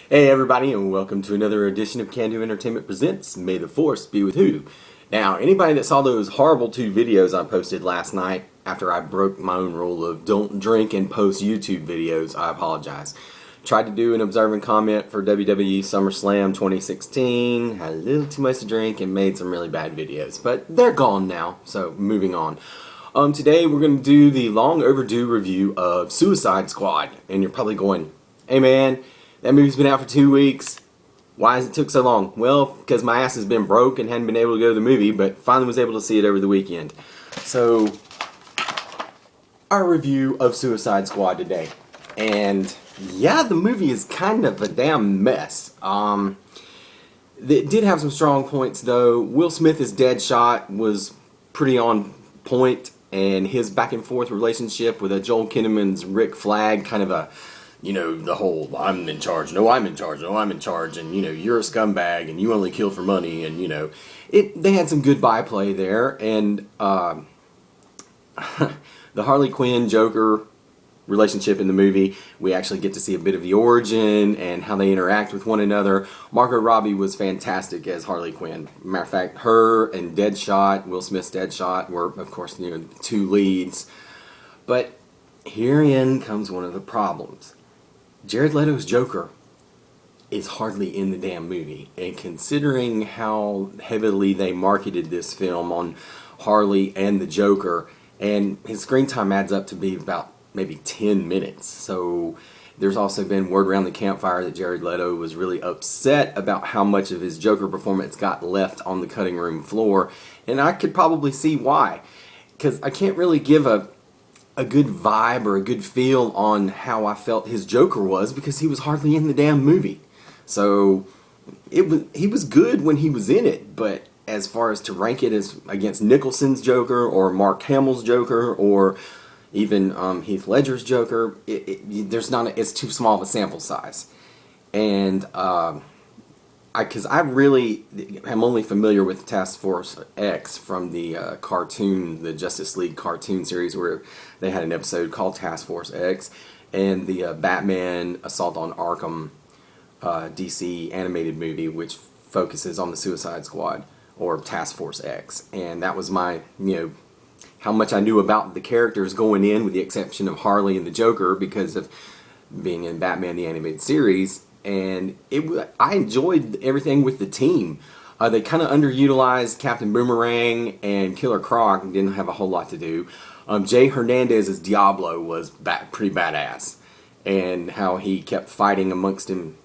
Hey everybody, and welcome to another edition of Can Do Entertainment Presents May the Force Be With Who. Now, anybody that saw those horrible two videos I posted last night after I broke my own rule of don't drink and post YouTube videos, I apologize. Tried to do an observant comment for WWE SummerSlam 2016, had a little too much to drink and made some really bad videos, but they're gone now, so moving on. Today we're going to do the long overdue review of Suicide Squad, and you're probably going, hey man, that movie's been out for 2 weeks. Why has it took so long? Well, because my ass has been broke and hadn't been able to go to the movie, but finally was able to see it over the weekend. So, our review of Suicide Squad today. And, yeah, the movie is kind of a damn mess. It did have some strong points, though. Will Smith as Deadshot was pretty on point, and his back and forth relationship with Joel Kinnaman's Rick Flag, kind of a, the whole I'm in charge, no I'm in charge, no I'm in charge, and you're a scumbag and you only kill for money, and they had some good byplay there, and the Harley Quinn Joker relationship in the movie, we actually get to see a bit of the origin and how they interact with one another. Margot Robbie was fantastic as Harley Quinn. Matter of fact, her and Deadshot, Will Smith's Deadshot, were of course the two leads. But herein comes one of the problems. Jared Leto's Joker is hardly in the damn movie, and considering how heavily they marketed this film on Harley and the Joker, and his screen time adds up to be about maybe 10 minutes. So there's also been word around the campfire that Jared Leto was really upset about how much of his Joker performance got left on the cutting room floor, and I could probably see why, because I can't really give a good vibe or a good feel on how I felt his Joker was because he was hardly in the damn movie. So he was good when he was in it, but as far as to rank it as against Nicholson's Joker or Mark Hamill's Joker or even Heath Ledger's Joker, it's too small of a sample size. And because I really am only familiar with Task Force X from the cartoon, the Justice League cartoon series, where they had an episode called Task Force X, and the Batman Assault on Arkham DC animated movie, which focuses on the Suicide Squad, or Task Force X. And that was my, how much I knew about the characters going in, with the exception of Harley and the Joker, because of being in Batman the Animated Series. And I enjoyed everything with the team. They kind of underutilized Captain Boomerang and Killer Croc and didn't have a whole lot to do. Jay Hernandez as Diablo was pretty badass. And how he kept fighting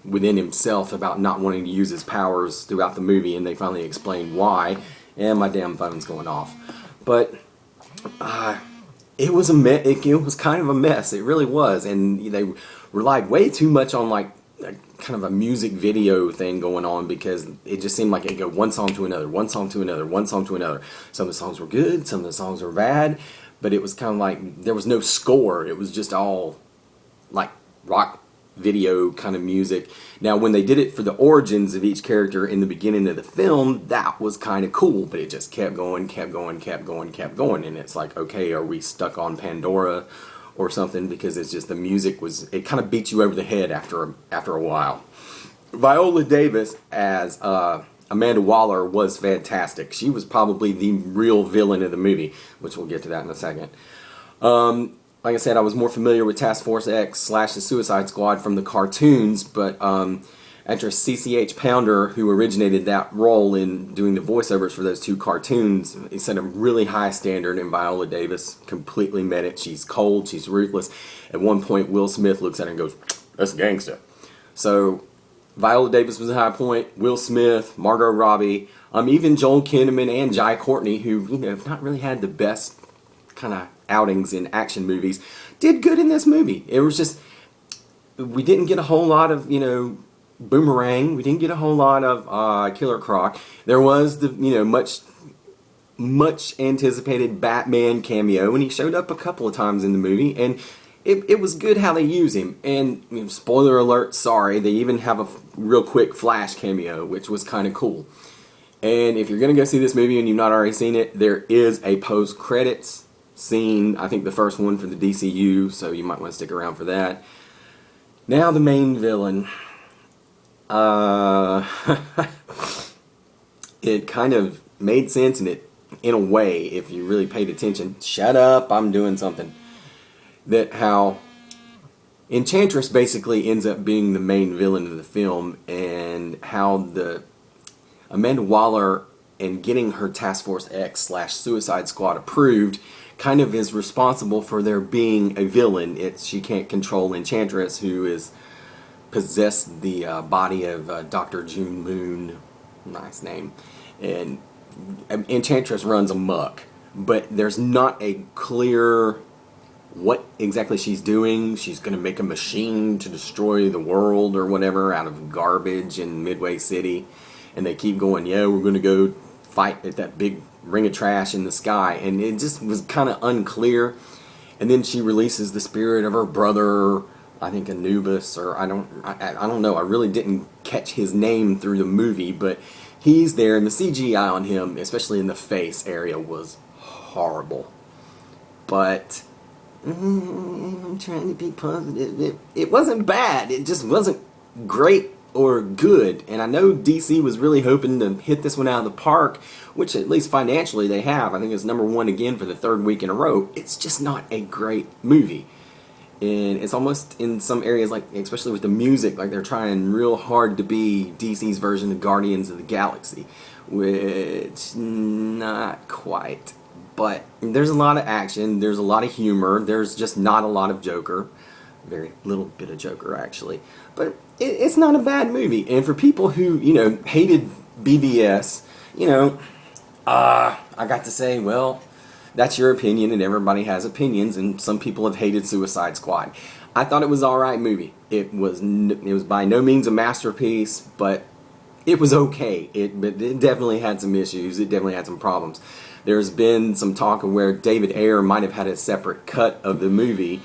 within himself about not wanting to use his powers throughout the movie, and they finally explained why. And my damn phone's going off. But it was it was kind of a mess. It really was, and they relied way too much on kind of a music video thing going on, because it just seemed like it go one song to another, one song to another, one song to another. Some of the songs were good, some of the songs were bad, but it was kind of like there was no score. It was just all like rock video kind of music. Now, when they did it for the origins of each character in the beginning of the film, that was kind of cool, but it just kept going, kept going, kept going, kept going, and it's like, okay, are we stuck on Pandora or something? Because it's just the music it kind of beat you over the head after a while. Viola Davis as Amanda Waller was fantastic. She was probably the real villain of the movie, which we'll get to that in a second. Like I said, I was more familiar with Task Force X / the Suicide Squad from the cartoons, but actress CCH Pounder, who originated that role in doing the voiceovers for those two cartoons, he set a really high standard, and Viola Davis completely met it. She's cold, she's ruthless. At one point, Will Smith looks at her and goes, "That's gangsta." So Viola Davis was a high point. Will Smith, Margot Robbie, even Joel Kinnaman and Jai Courtney, who have not really had the best kind of outings in action movies, did good in this movie. It was just, we didn't get a whole lot of Boomerang. We didn't get a whole lot of Killer Croc. There was the much anticipated Batman cameo, and he showed up a couple of times in the movie, and it was good how they use him. And spoiler alert, sorry, they even have a real quick Flash cameo, which was kind of cool. And if you're gonna go see this movie and you've not already seen it, there is a post credits scene, I think the first one for the DCU, so you might want to stick around for that. Now the main villain. Uh, it kind of made sense in a way, if you really paid attention. Shut up, I'm doing something. That how Enchantress basically ends up being the main villain of the film, and how the Amanda Waller and getting her Task Force X slash Suicide Squad approved kind of is responsible for there being a villain. She can't control Enchantress, who is possessed the body of Dr. June Moon, nice name, and Enchantress runs amok. But there's not a clear what exactly she's doing. She's going to make a machine to destroy the world or whatever out of garbage in Midway City. And they keep going, yeah, we're going to go fight at that big ring of trash in the sky. And it just was kind of unclear. And then she releases the spirit of her brother, I think Anubis, or I don't know. I really didn't catch his name through the movie, but he's there, and the CGI on him, especially in the face area, was horrible. But I'm trying to be positive. It wasn't bad. It just wasn't great or good. And I know DC was really hoping to hit this one out of the park, which at least financially they have. I think it's #1 again for the 3rd week in a row. It's just not a great movie. And it's almost in some areas, like especially with the music, like they're trying real hard to be DC's version of Guardians of the Galaxy, which not quite. But there's a lot of action, there's a lot of humor, there's just not a lot of Joker. Very little bit of Joker, actually. But it's not a bad movie. And for people who, hated BVS, I got to say, well, that's your opinion, and everybody has opinions, and some people have hated Suicide Squad. I thought it was an alright movie. It was by no means a masterpiece, but it was okay. It definitely had some issues. It definitely had some problems. There's been some talk of where David Ayer might have had a separate cut of the movie,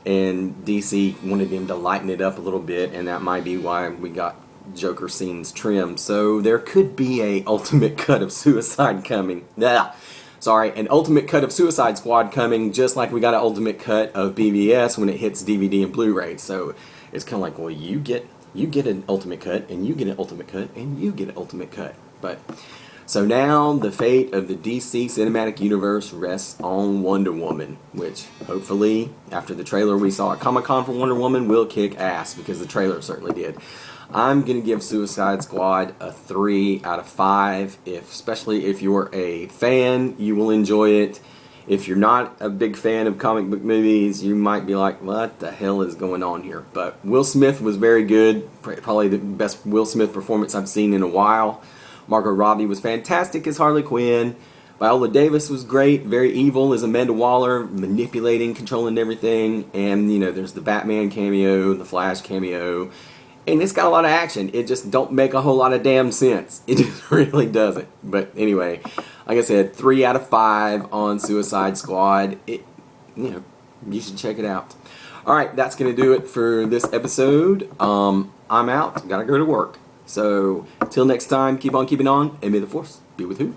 and DC wanted him to lighten it up a little bit, and that might be why we got Joker scenes trimmed. So there could be a ultimate cut of Suicide coming. An ultimate cut of Suicide Squad coming, just like we got an ultimate cut of BVS when it hits DVD and Blu-ray. So it's kind of like, well, you get an ultimate cut, and you get an ultimate cut, and you get an ultimate cut. But so now the fate of the DC Cinematic Universe rests on Wonder Woman, which hopefully after the trailer we saw at Comic-Con for Wonder Woman will kick ass, because the trailer certainly did. I'm going to give Suicide Squad a 3 out of 5. Especially if you're a fan, you will enjoy it. If you're not a big fan of comic book movies, you might be like, what the hell is going on here? But Will Smith was very good. Probably the best Will Smith performance I've seen in a while. Margot Robbie was fantastic as Harley Quinn. Viola Davis was great, very evil as Amanda Waller, manipulating, controlling everything. And, there's the Batman cameo, the Flash cameo. And it's got a lot of action. It just don't make a whole lot of damn sense. It just really doesn't. But anyway, like I said, 3 out of 5 on Suicide Squad. You should check it out. Alright, that's going to do it for this episode. I'm out. Gotta go to work. So, till next time, keep on keeping on, and may the Force be with who?